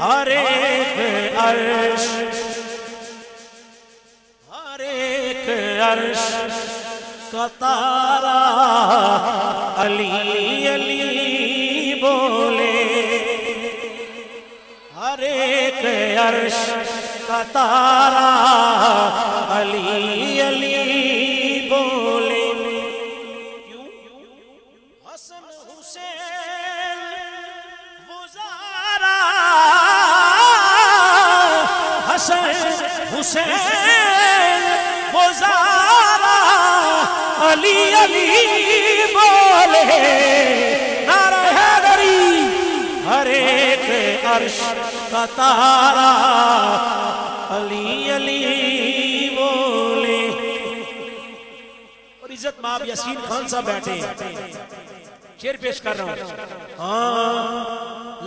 ہر ایک عرش کا تارا علی علی بولے، ہر ایک عرش کا تارا علی علی بولے۔ حسن حسین وزارا، حسن حسین وزارا علی علی بولے، نعرہ حیدری ہر ایک عرش کا تارا علی علی بولے۔ اور عزت مآب یاسین خان صاحب بیٹھے شعر پیش کر رہا ہوں۔ ہاں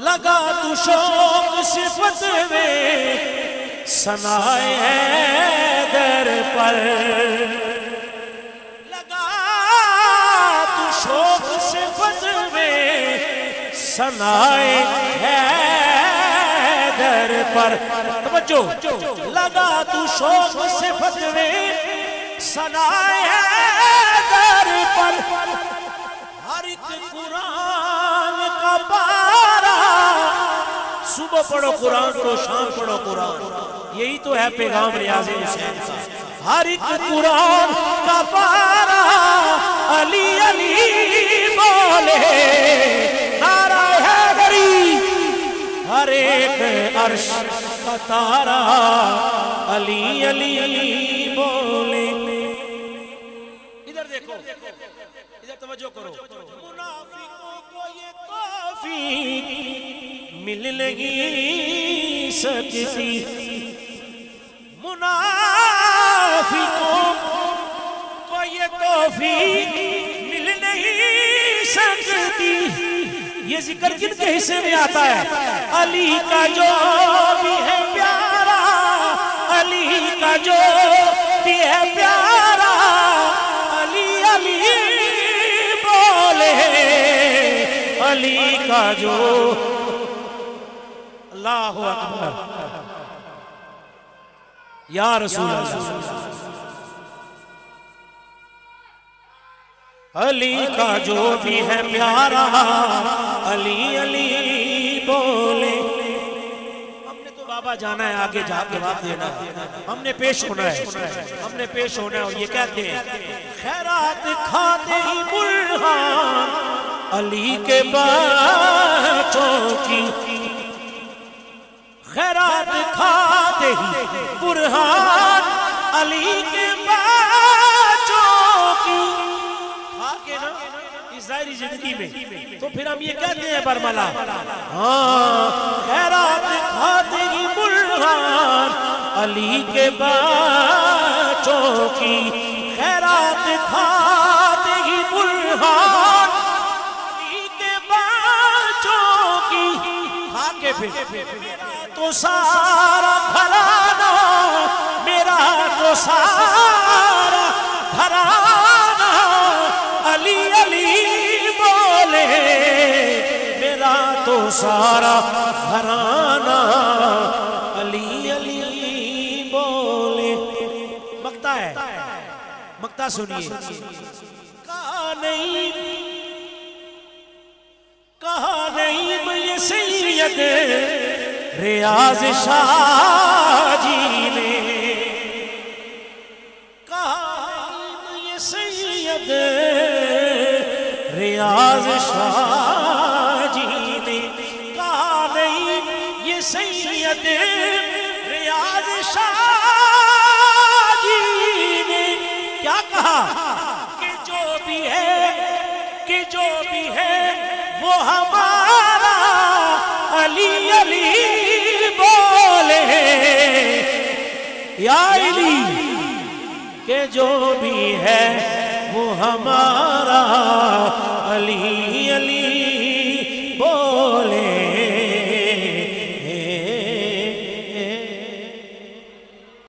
لگا تو شوق صفت میں ثنائے حیدر پر، لگا تو شوق صفت میں ثنائے حیدر پر، توجہ، لگا تو شوق صفت میں ثنائے حیدر پر، ہر ایک قرآن کا پارا، صبح پڑھو قرآن کو شام پڑھو قرآن، یہی تو ہے پیغام ریاض حسین کا، ہر ایک قرآن کا پارا علی علی بولے، نعرہ حیدری ہر ایک عرش کا تارا علی علی بولے۔ ادھر دیکھو، ادھر توجہ کرو، منافقوں کو یہ توفیق مل نہیں سکتی، منافقوں کو یہ توفیق مل نہیں سکتی۔ یہ ذکر کن کے حصے میں آتا ہے؟ علی کا جو بھی ہے پیارا، علی کا جو بھی ہے پیارا علی علی بولے، علی کا جو، اللہ اکبر یا رسول اللہ، علی کا جو بھی ہے پیارا علی علی بولے۔ ہم نے تو بابا جانا ہے، آگے جا کے جواب دینا ہے، ہم نے پیش ہونا ہے، ہم نے پیش ہونا ہے، اور یہ کہتے ہیں خیرات کھاتے ہی برہان علی کے بچوں کی، خیرات کھاتے ہی برہان علی کے بچوں کی، کھا نا اس ظاہری زندگی میں، تو پھر ہم یہ کہتے ہیں برملا، ہاں خیرات کھاتے ہی برہان علی کے بچوں کی، خیرات کھاتے ہی برہان علی کے بچوں کی، کھا کے پھر تو سارا گھرانہ، میرا تو سارا گھرانہ علی علی بولے، میرا تو سارا گھرانہ علی علی بولے۔ مقطع ہے، مقطع سنیے۔ کہا نہیں یہ سید ریاض شاہ جی نے، کہا یہ سید ریاض شاہ جی نے، کہا نہیں یہ سید ریاض شاہ جی نے، کیا کہا کہ جو بھی ہے وہ ہمارا علی علی بولے، یا علی کہ جو بھی ہے وہ ہمارا علی